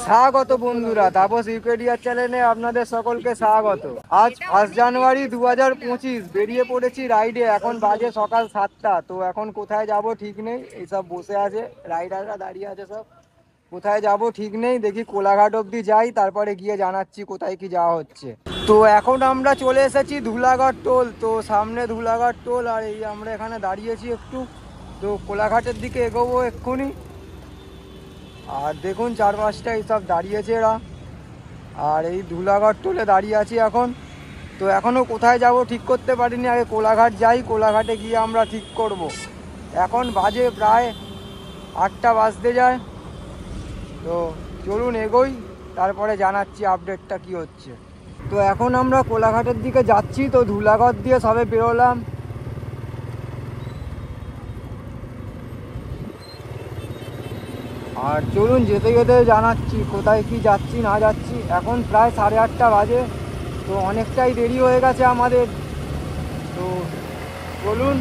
স্বাগত বন্ধুরা, তাপস উইকিপিডিয়া চ্যানেলে আপনাদের সকলকে স্বাগত। আজ 1 জানুয়ারি 2025 বেরিয়ে পড়েছি রাইডে। এখন বাজে সকাল 7টা। তো এখন কোথায় যাব ঠিক নেই, এইসব বসে আছে রাইডাররা, দাঁড়িয়ে আছে সব। কোথায় যাব ঠিক নেই, দেখি কোলাঘাট অবধি যাই, তারপরে গিয়ে জানাচ্ছি কোথায় কি যাওয়া হচ্ছে। তো এখন আমরা চলে এসেছি ধুলাগড় টোল। তো সামনে ধুলাগড় টোল, আর এই আমরা এখানে দাঁড়িয়েছি একটু। তো কোলাঘাটের দিকে এগোবো এক্ষুনি। আর দেখুন চারপাশটা এইসব দাঁড়িয়েছে এরা, আর এই ধুলাঘাট টোলে দাঁড়িয়ে আছি এখন। তো এখনও কোথায় যাব ঠিক করতে পারিনি, আগে কোলাঘাট যাই, কোলাঘাটে গিয়ে আমরা ঠিক করব। এখন বাজে প্রায় 8টা বাজতে যায়। তো চলুন এগোই, তারপরে জানাচ্ছি আপডেটটা কি হচ্ছে। তো এখন আমরা কোলাঘাটের দিকে যাচ্ছি। তো ধুলাঘাট দিয়ে সবে বেরোলাম। আর চলুন যেতে যেতে জানাচ্ছি কোথায় কি যাচ্ছি না যাচ্ছি। এখন প্রায় 8:30 বাজে, তো অনেকটাই দেরি হয়ে গেছে আমাদের। তো চলুন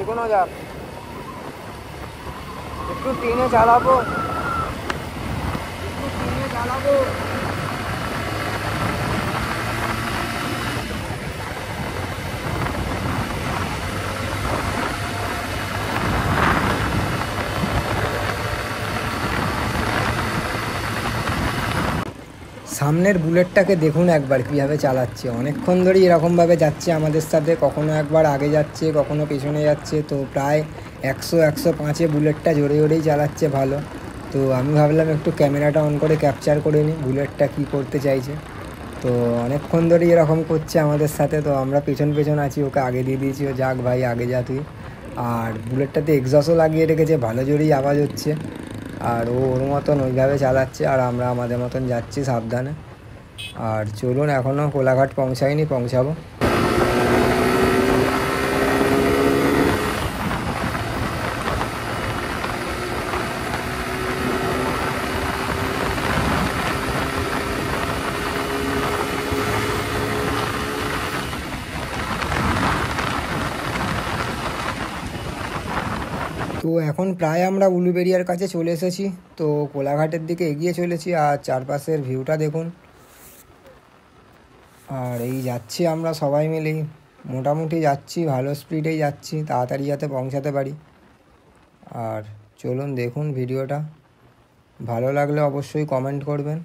এগোনো যাক। একটু ট্রেনে চালাবো। সামনের বুলেটটাকে দেখুন একবার কীভাবে চালাচ্ছে। অনেকক্ষণ ধরেই এরকমভাবে যাচ্ছে আমাদের সাথে, কখনো একবার আগে যাচ্ছে, কখনো পেছনে যাচ্ছে। তো প্রায় 100-105-এ বুলেটটা জোরে জোরেই চালাচ্ছে ভালো। তো আমি ভাবলাম একটু ক্যামেরাটা অন করে ক্যাপচার করে নিই বুলেটটা কী করতে চাইছে। তো অনেকক্ষণ ধরেই এরকম করছে আমাদের সাথে। তো আমরা পেছন পেছন আছি, ওকে আগে দিয়ে দিয়েছি, ও যাক ভাই আগে যা তুই। আর বুলেটটাতে এক্সস্টও লাগিয়ে রেখেছে, ভালো জোরেই আওয়াজ হচ্ছে। আর ও ওর মতন ওইভাবে চালাচ্ছে, আর আমরা আমাদের মতন যাচ্ছি সাবধানে। আর চলুন, এখনও কোলাঘাট পৌঁছাইনি, পৌঁছাবো। তো এখন প্রায় আমরা উলুবেড়িয়ার কাছে চলে এসেছি। তো কোলাঘাটের দিকে এগিয়ে চলেছি, আর চারপাশের ভিউটা দেখুন। আর এই যাচ্ছি আমরা সবাই মিলেই, মোটামুটি যাচ্ছি, ভালো স্পিডেই যাচ্ছি, তাড়াতাড়ি যাতে পৌঁছাতে পারি। আর চলুন দেখুন ভিডিওটা, ভালো লাগলে অবশ্যই কমেন্ট করবেন।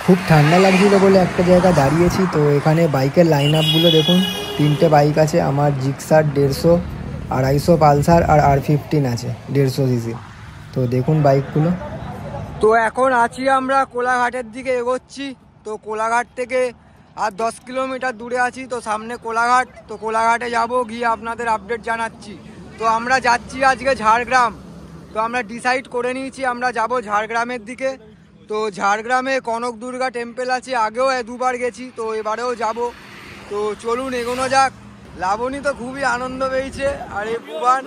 খুব ঠান্ডা লাগছিল বলে একটা জায়গা দাঁড়িয়েছি। তো এখানে বাইকের লাইন আপগুলো দেখুন, 3টে বাইক আছে আমার, জিক্সার 150, 250 পালসার, আর R15 আছে 150 সিসি। তো দেখুন বাইকগুলো। তো এখন আছি আমরা কোলাঘাটের দিকে এগোচ্ছি। তো কোলাঘাট থেকে আর 10 কিলোমিটার দূরে আছি। তো সামনে কোলাঘাট। তো কোলাঘাটে যাব, গিয়ে আপনাদের আপডেট জানাচ্ছি। তো আমরা যাচ্ছি আজকে ঝাড়গ্রাম। তো আমরা ডিসাইড করে নিয়েছি আমরা যাব ঝাড়গ্রামের দিকে। তো ঝাড়গ্রামে কনক দুর্গা টেম্পল আছে, আগেও 2বার গেছি, তো এবারেও যাব। তো চলুন এগোনো যাক। লাবণী তো খুবই আনন্দ পেয়েছে, আর এই ভুবান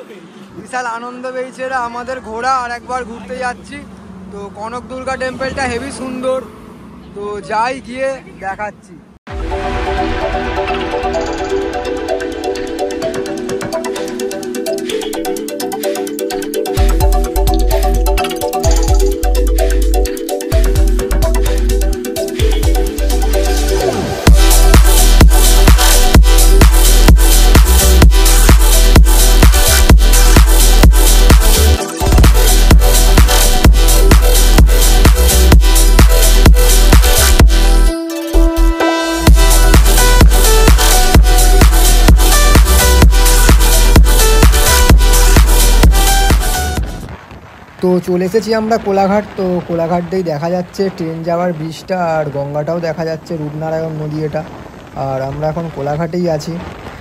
বিশাল আনন্দ পেয়েছে। আমাদের ঘোরা আর একবার ঘুরতে যাচ্ছি। তো কনক দুর্গা টেম্পলটা হেভি সুন্দর, তো যাই গিয়ে দেখাচ্ছি। তো চলে এসেছি আমরা কোলাঘাট। তো কোলাঘাট দিয়েই দেখা যাচ্ছে ট্রেন যাওয়ার ব্রিজটা, আর গঙ্গাটাও দেখা যাচ্ছে, রূপনারায়ণ নদী এটা। আর আমরা এখন কোলাঘাটেই আছি,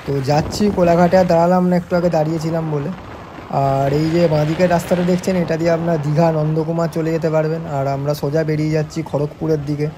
তো যাচ্ছি কোলাঘাটে। আর দাঁড়ালাম না, একটু আগে দাঁড়িয়েছিলাম বলে। আর এই যে বাঁদিকের রাস্তাটা দেখছেন, এটা দিয়ে আপনার দীঘা নন্দকুমার চলে যেতে পারবেন। আর আমরা সোজা বেরিয়ে যাচ্ছি খড়গপুরের দিকে।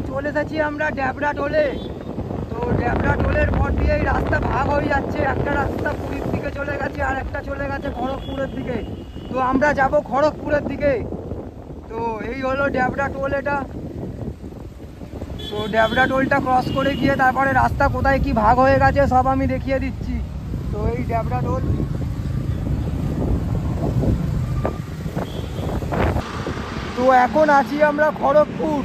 চলে এসেছি আমরা ড্যাবরা টোলে। তো ড্যাবরা টোলের পর দিয়ে এই রাস্তা ভাগ হয়ে যাচ্ছে, একটা রাস্তা পুরীর দিকে চলে গেছে আর একটা চলে গেছে খড়গপুরের দিকে। তো আমরা যাব খড়গপুরের দিকে। তো এই হলো ড্যাবরা টোল এটা। তো ড্যাবরা টোলটা ক্রস করে গিয়ে তারপরে রাস্তা কোথায় কি ভাগ হয়ে গেছে সব আমি দেখিয়ে দিচ্ছি। তো এই ড্যাবরা টোল। তো এখন আছি আমরা খড়গপুর,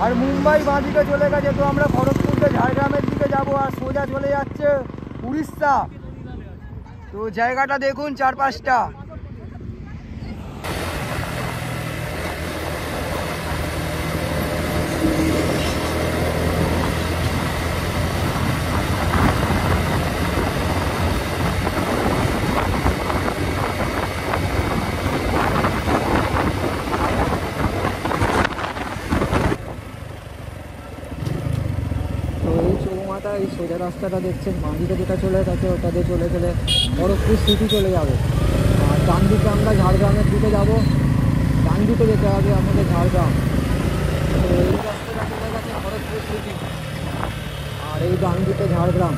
আর মুম্বাই বাঁদিকে চলে গেছে। তো আমরা খড়গপুরকে ঝাড়গ্রামের দিকে যাব, আর সোজা চলে যাচ্ছে উড়িষ্যা। তো জায়গাটা দেখুন চারপাশটা। এই সোজা রাস্তাটা দেখছেন, বাঁদিকে যেটা চলে গেছে ওটা দিয়ে চলে গেলে খড়গপুর সিটি চলে যাবে। আর ডান দিকে আমরা ঝাড়গ্রামের দিকে যাব, ডান দিকে যেতে হবে আমাদের ঝাড়গ্রাম। তো এই রাস্তাটা চলে গেছে খড়গপুর সিটি, আর এই ডান দিকে ঝাড়গ্রাম।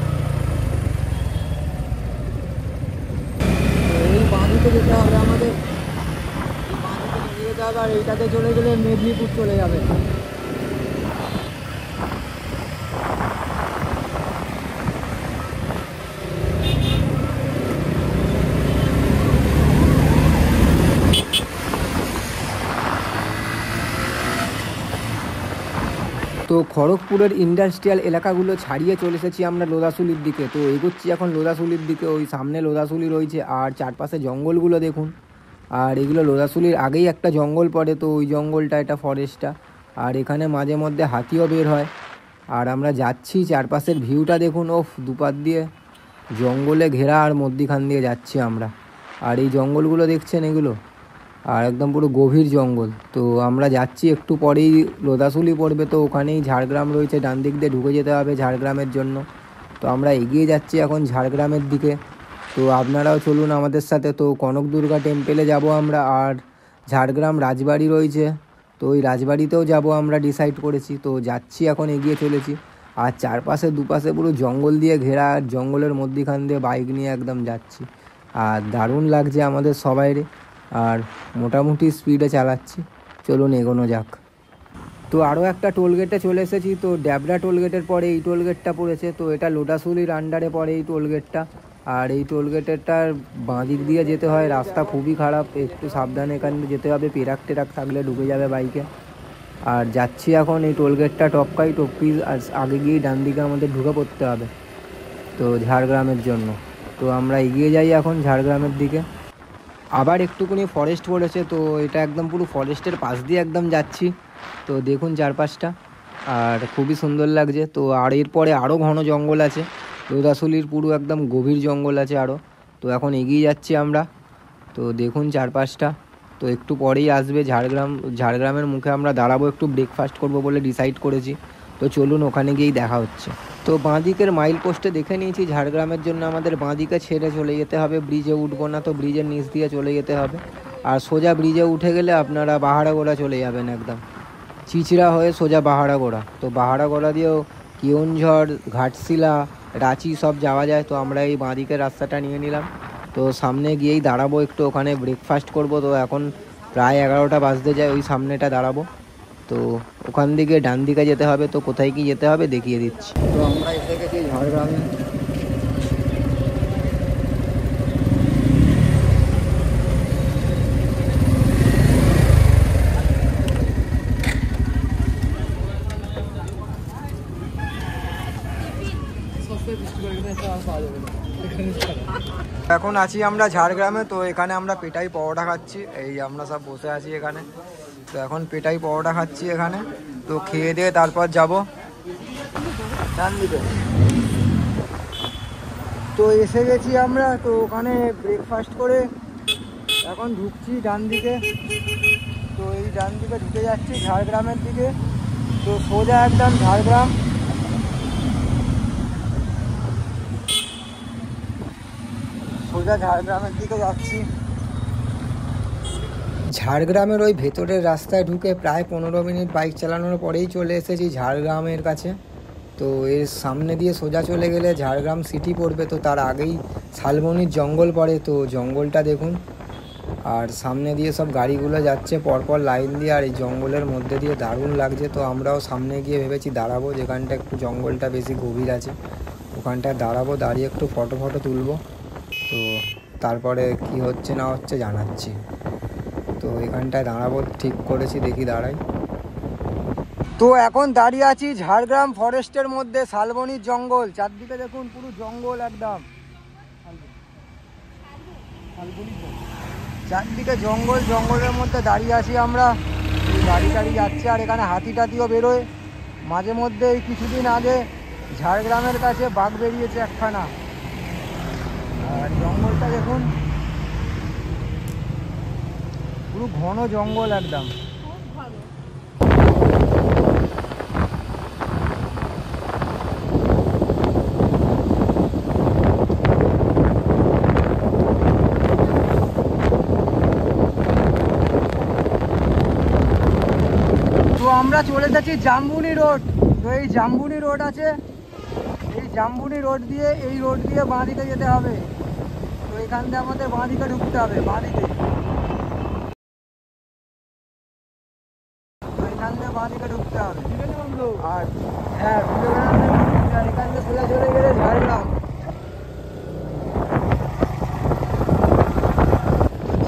তো এই বাঁদিকে যেতে হবে আমাদের, বাঁদিকে চলে যেতে হবে। আর এইটাতে চলে গেলে মেদিনীপুর চলে যাবে। তো খড়গপুরের ইন্ডাস্ট্রিয়াল এলাকাগুলো ছাড়িয়ে চলে এসেছি আমরা লোদাশুলির দিকে। তো এগোচ্ছি এখন লোদাশুলির দিকে। ওই সামনে লোদাশুলি রয়েছে, আর চারপাশে জঙ্গলগুলো দেখুন। আর এগুলো লোদাশুলির আগেই একটা জঙ্গল পড়ে, তো ওই জঙ্গলটা, এটা ফরেস্টটা। আর এখানে মাঝে মধ্যে হাতিও বের হয়। আর আমরা যাচ্ছি, চারপাশের ভিউটা দেখুন। ওফ, দুপার দিয়ে জঙ্গলে ঘেরা, আর মধ্যিখান দিয়ে যাচ্ছি আমরা। আর এই জঙ্গলগুলো দেখছেন, এগুলো আর একদম পুরো গভীর জঙ্গল। তো আমরা যাচ্ছি, একটু পরেই লোদাশুলি পড়বে। তো ওখানেই ঝাড়গ্রাম রয়েছে, ডান দিক দিয়ে ঢুকে যেতে হবে ঝাড়গ্রামের জন্য। তো আমরা এগিয়ে যাচ্ছি এখন ঝাড়গ্রামের দিকে। তো আপনারাও চলুন আমাদের সাথে। তো কনক দুর্গা টেম্পেলে যাব আমরা, আর ঝাড়গ্রাম রাজবাড়ি রয়েছে, তো ওই রাজবাড়িতেও যাব আমরা ডিসাইড করেছি। তো যাচ্ছি এখন, এগিয়ে চলেছি। আর চারপাশে দুপাশে পুরো জঙ্গল দিয়ে ঘেরা, আর জঙ্গলের মধ্যিখান দিয়ে বাইক নিয়ে একদম যাচ্ছি। আর দারুণ লাগছে আমাদের সবাইরে, আর মোটামুটি স্পিডে চালাচ্ছি। চলুন এগোনো যাক। তো আরও একটা টোলগেটে চলে এসেছি। তো ড্যাবরা টোলগেটের পরে এই টোলগেটটা পড়েছে। তো এটা লোটাশুলির আন্ডারে পড়ে এই টোলগেটটা। আর এই টোলগেটেরটার বাঁ দিক দিয়ে যেতে হয়, রাস্তা খুবই খারাপ, একটু সাবধানে এখান দিয়ে যেতে হবে, পেরাক টেরাক থাকলে ডুবে যাবে বাইকে। আর যাচ্ছি এখন এই টোলগেটটা টপকাই, টপকি আর আগে গিয়ে ডান দিকে আমাদের ঢুকে পড়তে হবে, তো ঝাড়গ্রামের জন্য। তো আমরা এগিয়ে যাই এখন ঝাড়গ্রামের দিকে। আবার একটুখানি ফরেস্ট পড়েছে, তো এটা একদম পুরো ফরেস্টের পাশ দিয়ে একদম যাচ্ছি। তো দেখুন চারপাশটা, আর খুবই সুন্দর লাগছে। তো আর এরপরে আরও ঘন জঙ্গল আছে, লোদাশুলির পুরো একদম গভীর জঙ্গল আছে আরও। তো এখন এগিয়ে যাচ্ছি আমরা। তো দেখুন চারপাশটা। তো একটু পরেই আসবে ঝাড়গ্রাম। ঝাড়গ্রামের মুখে আমরা দাঁড়াবো, একটু ব্রেকফাস্ট করব বলে ডিসাইড করেছি। তো চলুন ওখানে গিয়েই দেখা হচ্ছে। তো বাঁদিকের মাইল পোস্টে দেখে নিয়েছি ঝাড়গ্রামের জন্য আমাদের বাঁদিকে ছেড়ে চলে যেতে হবে, ব্রিজে উঠবো না, তো ব্রিজের নিচ দিয়ে চলে যেতে হবে। আর সোজা ব্রিজে উঠে গেলে আপনারা বাহারাগোড়া চলে যাবেন, একদম চিচড়া হয়ে সোজা বাহারাগোড়া। তো বাহারাগোড়া দিয়েও কেওনঝড়, ঘাটশিলা, রাঁচি সব যাওয়া যায়। তো আমরা এই বাঁদিকের রাস্তাটা নিয়ে নিলাম। তো সামনে গিয়েই দাঁড়াবো, একটু ওখানে ব্রেকফাস্ট করব। তো এখন প্রায় 11টা বাজতে যায়, ওই সামনেটা দাঁড়াবো। তো ওখান দিকে ডান দিকে যেতে হবে। তো কোথায় কি যেতে হবে দেখিয়ে দিচ্ছি। তো আমরা এসে গেছি ঝাড়গ্রামে। এখন আছি আমরা ঝাড়গ্রামে। তো এখানে আমরা পেটাই পরোটা খাচ্ছি, এই আমরা সব বসে আছি এখানে। তো এখন পেটাই পরোটা খাচ্ছি এখানে। তো খেয়ে দিয়ে তারপর যাব ডান দিকে। তো এসে গেছি আমরা। তো ওখানে ব্রেকফাস্ট করে এখন ঢুকছি ডান দিকে। তো এই ডান দিকে ঢুকে যাচ্ছি ঝাড়গ্রামের দিকে। তো সোজা একদম ঝাড়গ্রাম। সোজা ঝাড়গ্রামের দিকে যাচ্ছি। ঝাড়গ্রামের ওই ভেতরের রাস্তায় ঢুকে প্রায় 15 মিনিট বাইক চালানোর পরেই চলে এসেছি ঝাড়গ্রামের কাছে। তো এর সামনে দিয়ে সোজা চলে গেলে ঝাড়গ্রাম সিটি পড়বে। তো তার আগেই শালবনির জঙ্গল পড়ে। তো জঙ্গলটা দেখুন, আর সামনে দিয়ে সব গাড়িগুলো যাচ্ছে পরপর লাইন দিয়ে, আর এই জঙ্গলের মধ্যে দিয়ে দারুণ লাগছে। তো আমরাও সামনে গিয়ে ভেবেছি দাঁড়াবো, যেখানটা একটু জঙ্গলটা বেশি গভীর আছে ওখানটায় দাঁড়াবো, দাঁড়িয়ে একটু ফটো তুলবো। তো তারপরে কি হচ্ছে না হচ্ছে জানাচ্ছি। তো এখানটায় দাঁড়াবো ঠিক করেছি, দেখি দাঁড়াই। তো এখন দাঁড়িয়ে আছি ঝাড়গ্রাম ফরেস্টের মধ্যে, শালবনির জঙ্গল। চারদিকে দেখুন পুরো জঙ্গল একদম, চারদিকে জঙ্গল। জঙ্গলের মধ্যে দাঁড়িয়ে আছি আমরা। গাড়ি টাড়ি যাচ্ছে, আর এখানে হাতি টাতিও বেরোয় মাঝে মধ্যে। এই কিছুদিন আগে ঝাড়গ্রামের কাছে বাঘ বেরিয়েছে একখানা। আর জঙ্গলটা দেখুন পুরো ঘন জঙ্গল একদম। আমরা চলে যাচ্ছি জাম্বুনি রোড। তো এই জাম্বুনি রোড আছে, এই জাম্বুনি রোড দিয়ে, এই রোড দিয়ে বাঁ দিকে যেতে হবে। তো এখান থেকে আমাদের বাঁ দিকে ঢুকতে হবে, বাঁ দিকে। তো এখান থেকে বাঁ দিকে ঢুকতে হবে। আর হ্যাঁ, এখান থেকে সোজা চলে গেলে ঝাড়গ্রাম।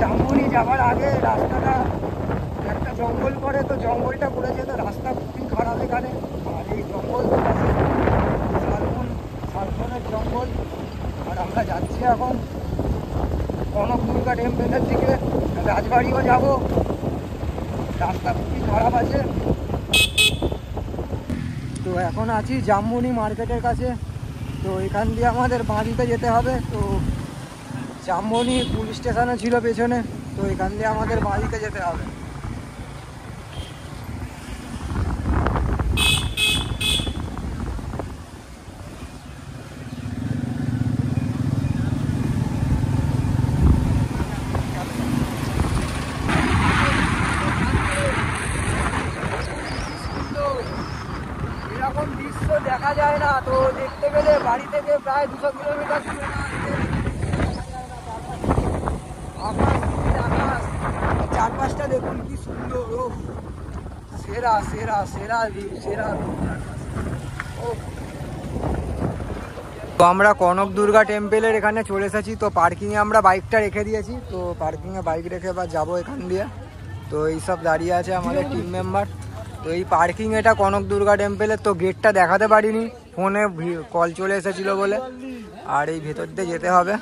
জাম্বুনি যাওয়ার আগে রাস্তাটা একটা জঙ্গল পড়ে। তো জঙ্গলটা পড়েছে, তো রাস্তা খুবই খারাপ এখানে। আর এই জঙ্গল তো আছে শালবনের জঙ্গল। আর আমরা যাচ্ছি এখন কনক দুর্গা টেম্পলের দিকে, রাজবাড়িও যাব। রাস্তা খুবই খারাপ আছে। তো এখন আছি জাম্বুনি মার্কেটের কাছে। তো এখান দিয়ে আমাদের বাঁ দিকে যেতে হবে। তো জাম্বুনি পুলিশ স্টেশনও ছিল পেছনে। তো এখান দিয়ে আমাদের বাঁ দিকে যেতে হবে। এরকম দৃশ্য দেখা যায় না। তো দেখতে গেলে বাড়ি থেকে প্রায় 200 কিলোমিটার দূরে না আকাশ। চারপাশটা দেখুন কি সুন্দর। ও সেরা সেরা সেরা ভিউ, সেরা ভিউ। তো আমরা কনক দুর্গা টেম্পলের এখানে চলে এসেছি। তো পার্কিংয়ে আমরা বাইকটা রেখে দিয়েছি। তো পার্কিংয়ে বাইক রেখে এবার যাবো এখান দিয়ে। তো এইসব দাঁড়িয়ে আছে আমাদের টিম মেম্বার। তো এই পার্কিং এটা কনক দুর্গা টেম্পলের। তো গেটটা দেখাতে পারিনি, ফোনে কল চলে এসেছিলো বলে। আর এই ভেতর দিয়ে যেতে হবে।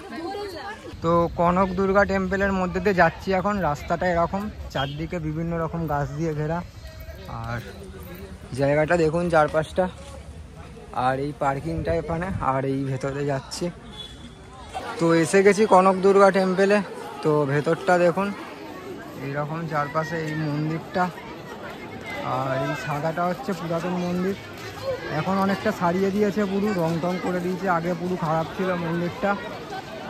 তো কনক দুর্গা টেম্পলের মধ্যে দিয়ে যাচ্ছি এখন। রাস্তাটা এরকম, চারদিকে বিভিন্ন রকম গাছ দিয়ে ঘেরা। আর জায়গাটা দেখুন চারপাশটা, আর এই পার্কিংটা এখানে, আর এই ভেতরে যাচ্ছি। তো এসে গেছি কনক দুর্গা টেম্পেলে। তো ভেতরটা দেখুন এইরকম, চারপাশে এই মন্দিরটা, আর এই সাদাটা হচ্ছে পুরাতন মন্দির। এখন অনেকটা সারিয়ে দিয়েছে, পুরো রং টং করে দিয়েছে, আগে পুরো খারাপ ছিল মন্দিরটা।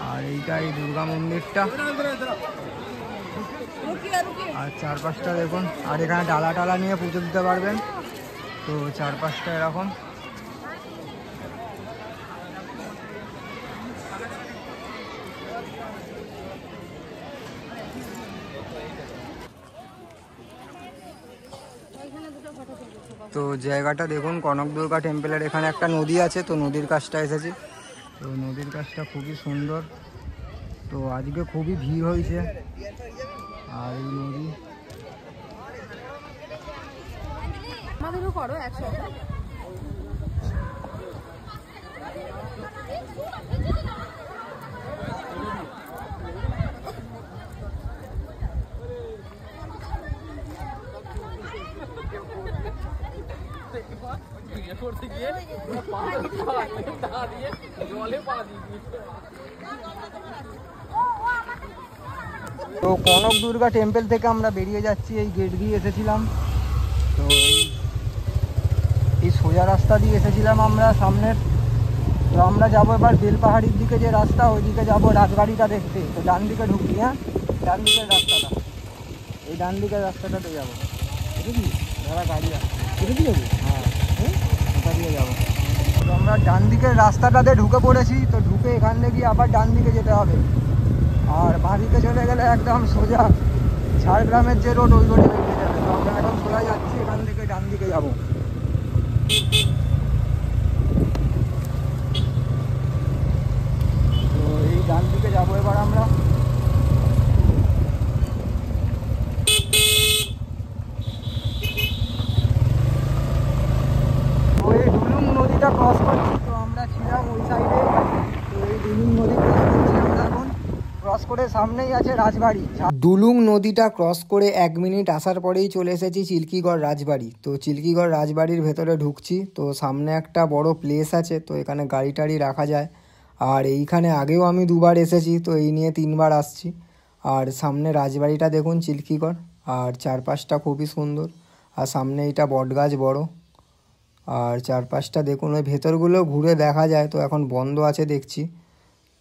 আর এইটা এই দুর্গা মন্দিরটা, আর চারপাশটা দেখুন। আর এখানে ডালা টালা নিয়ে পুজো দিতে পারবেন। তো চারপাশটা এরকম। তো জায়গাটা দেখুন কনক দুর্গা টেম্পলের এখানে একটা নদী আছে, তো নদীর কাছটা এসেছি। তো নদীর কাছটা খুবই সুন্দর। তো আজকে খুবই ভিড় হয়েছে। আর এই নদী আমাদেরও করো একসাথে। তো কনক দুর্গা টেম্পল থেকে আমরা বেরিয়ে যাচ্ছি, এই গেট দিয়ে এসেছিলাম। তো এই সোজা রাস্তা দিয়ে এসেছিলাম আমরা সামনের। তো আমরা যাবো এবার বেলপাহাড়ির দিকে, যে রাস্তা ওই দিকে যাবো রাজবাড়িটা দেখতে। তো ডান দিকে ঢুকছি, হ্যাঁ ডান দিকের রাস্তাটা, এই ডান দিকের রাস্তাটাতে যাবো। বুঝলি দাদা গাড়ি আছে, বুঝলি যাবো? হ্যাঁ ওটা দিয়ে যাবো। তো আমরা ডান দিকের রাস্তাটাতে ঢুকে পড়েছি। তো ঢুকে এখান থেকে আবার ডান দিকে যেতে হবে, আর বাঁদিকে চলে গেলে একদম সোজা ঝাড়গ্রামের যে রোড, ওই রোডে বেরিয়ে যাবে। তো আমরা এখন সোজা যাচ্ছি, এখান থেকে ডান দিকে যাবো। তো এই ডান দিকে যাবো এবার আমরা। তো এই ডুলুং নদীটা ক্রস করছি। তো আমরা ছিলাম ওই সাইডে। তো এই ডুলুং নদী ক্রস করছি আমরা এখন। ক্রস করে সামনেই আছে রাজবাড়ি। ডুলুং নদীটা ক্রস করে 1 মিনিট আসার পরেই চলে এসেছি চিল্কিগড় রাজবাড়ি। তো চিল্কিগড় রাজবাড়ির ভেতরে ঢুকছি। তো সামনে একটা বড় প্লেস আছে, তো এখানে গাড়ি টাড়ি রাখা যায়। আর এইখানে আগেও আমি 2বার এসেছি, তো এই নিয়ে 3বার আসছি। আর সামনে রাজবাড়িটা দেখুন চিল্কিগড়, আর চারপাশটা খুবই সুন্দর। আর সামনে এইটা বটগাছ বড়, আর চারপাশটা দেখুন। ওই ভেতরগুলো ঘুরে দেখা যায়, তো এখন বন্ধ আছে দেখছি।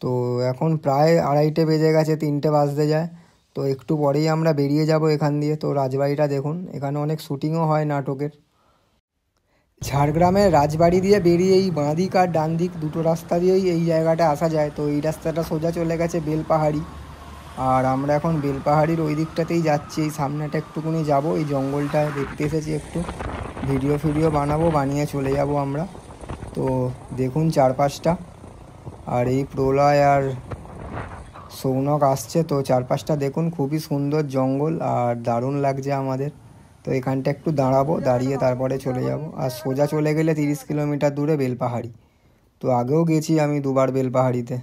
তো এখন প্রায় 2:30 বেজে গেছে, 3টে বাজতে যায়। তো একটু পরেই আমরা বেরিয়ে যাব এখান দিয়ে। তো রাজবাড়িটা দেখুন, এখানে অনেক শ্যুটিংও হয় নাটকের। ঝাড়গ্রামের রাজবাড়ি দিয়ে বেরিয়ে এই বাঁ দিক আর ডান দিক দুটো রাস্তা দিয়েই এই জায়গাটা আসা যায়। তো এই রাস্তাটা সোজা চলে গেছে বেলপাহাড়ি, আর আমরা এখন বেলপাহাড়ির ওই দিকটাতেই যাচ্ছি। এই সামনেটা একটুকুনি যাব, এই জঙ্গলটা দেখতে এসেছি, একটু ভিডিও বানাবো, বানিয়ে চলে যাব আমরা। তো দেখুন চারপাশটা, আর এই প্রলয় আর সৌনক আসছে। তো চারপাশটা দেখুন, খুবই সুন্দর জঙ্গল, আর দারুণ লাগছে আমাদের। তো এখানটা একটু দাঁড়াবো, দাঁড়িয়ে তারপরে চলে যাব। আর সোজা চলে গেলে 30 কিলোমিটার দূরে বেলপাহাড়ি। তো আগেও গেছি আমি 2বার বেলপাহাড়িতে।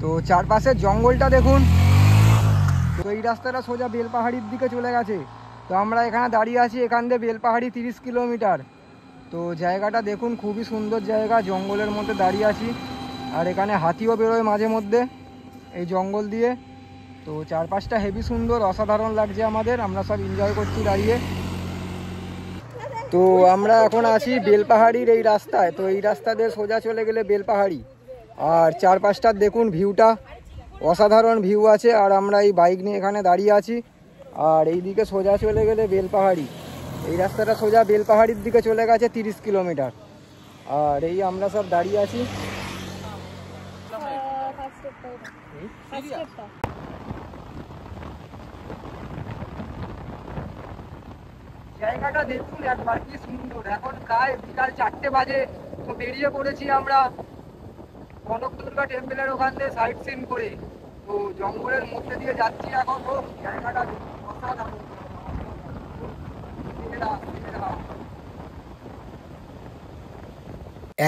তো চারপাশের জঙ্গলটা দেখুন। তো এই রাস্তাটা সোজা বেলপাহাড়ির দিকে চলে গেছে। তো আমরা এখানে দাঁড়িয়ে আছি, এখান দিয়ে বেলপাহাড়ি 30 কিলোমিটার। তো জায়গাটা দেখুন, খুবই সুন্দর জায়গা, জঙ্গলের মধ্যে দাঁড়িয়ে আছি। আর এখানে হাতিও বেরোয় মাঝে মধ্যে এই জঙ্গল দিয়ে। তো চারপাশটা হেভি সুন্দর, অসাধারণ লাগছে আমাদের। আমরা সব এনজয় করছি দাঁড়িয়ে। তো আমরা এখন আছি বেলপাহাড়ির এই রাস্তায়। তো এই রাস্তা দিয়ে সোজা চলে গেলে বেলপাহাড়ি। আর চারপাশটার দেখুন ভিউটা, অসাধারণ ভিউ আছে। আর আমরা এই বাইক নিয়ে এখানে দাঁড়িয়ে আছি। আর এই দিকে সোজা চলে গেলে বেলপাহাড়ি। এই রাস্তাটা সোজা বেলপাহাড়ির দিকে চলে গেছে 30 কিলোমিটার। আর এই আমরা সব দাঁড়িয়ে আছি। জায়গাটা দেখুন একবার, কি সুন্দর। এখন প্রায় বিকাল 4টে বাজে, তো বেরিয়ে পড়েছি আমরা কনক দুর্গা টেম্পলের ওখান থেকে সাইট সিন করে। তো জঙ্গলের মধ্যে দিয়ে যাচ্ছি এখন। তো জায়গাটা অসাধারণ।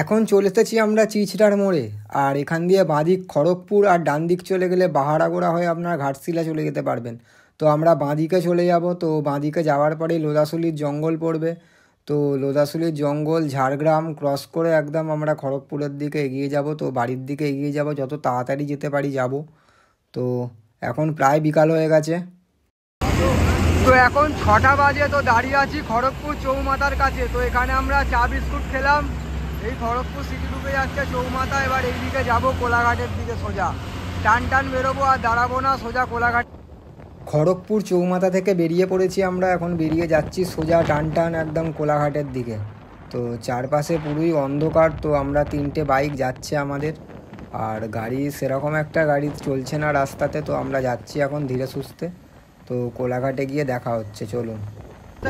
এখন চলে এসেছি আমরা চিচড়ার মোড়ে, আর এখান দিয়ে বাঁদিক খড়গপুর আর ডান দিক চলে গেলে বাহারাগোড়া হয়ে আপনার ঘাটশিলা চলে যেতে পারবেন। তো আমরা বাঁদিকে চলে যাব। তো বাঁদিকে যাওয়ার পরে লোদাশুলির জঙ্গল পড়বে। তো লোদাশুলির জঙ্গল ঝাড়গ্রাম ক্রস করে একদম আমরা খড়গপুরের দিকে এগিয়ে যাব। তো বাড়ির দিকে এগিয়ে যাব, যত তাড়াতাড়ি যেতে পারি যাব। তো এখন প্রায় বিকাল হয়ে গেছে। তো এখন 6টা বাজে, তো দাঁড়িয়ে আছি খড়গপুর চৌমাথার কাছে। তো এখানে আমরা চা বিস্কুট খেলাম। এই খড়গপুর সিটি ঢুকে যাচ্ছে চৌমাথা। এবার এইদিকে যাব কোলাঘাটের দিকে সোজা। টান টান বেরোবো, আর দাঁড়াবো না, সোজা কোলাঘাট। খড়গপুর চৌমাথা থেকে বেরিয়ে পড়েছি আমরা, এখন বেরিয়ে যাচ্ছি সোজা টান টান একদম কোলাঘাটের দিকে। তো চারপাশে পুরোই অন্ধকার। তো আমরা 3টে বাইক যাচ্ছে আমাদের, আর গাড়ি সেরকম একটা গাড়ি চলছে না রাস্তাতে। তো আমরা যাচ্ছি এখন ধীরে সুস্থে। তো কোলাঘাটে গিয়ে দেখা হচ্ছে, চলুন।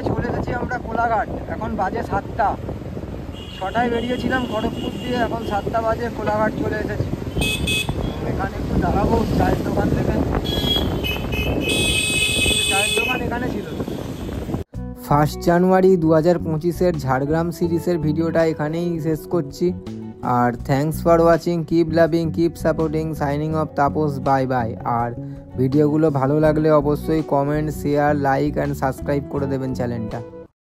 চলে এসেছি আমরা কোলাঘাট। এখন বাজে 7টা। 6টায় বেরিয়েছিলাম খড়গপুর দিয়ে, এখন 7টা বাজে, কোলাঘাট চলে এসেছি। এখানে একটু দাঁড়াবো চায়ের দোকান থেকে। চায়ের দোকান এখানে ছিল। 1 জানুয়ারি 2025-এর ঝাড়গ্রাম সিরিজের ভিডিওটা এখানেই শেষ করছি। আর thanks for watching, keep loving, keep supporting, signing off Tapas, bye bye. আর ভিডিওগুলো ভালো লাগলে অবশ্যই comment, share, like and subscribe করে দেবেন চ্যানেলটা।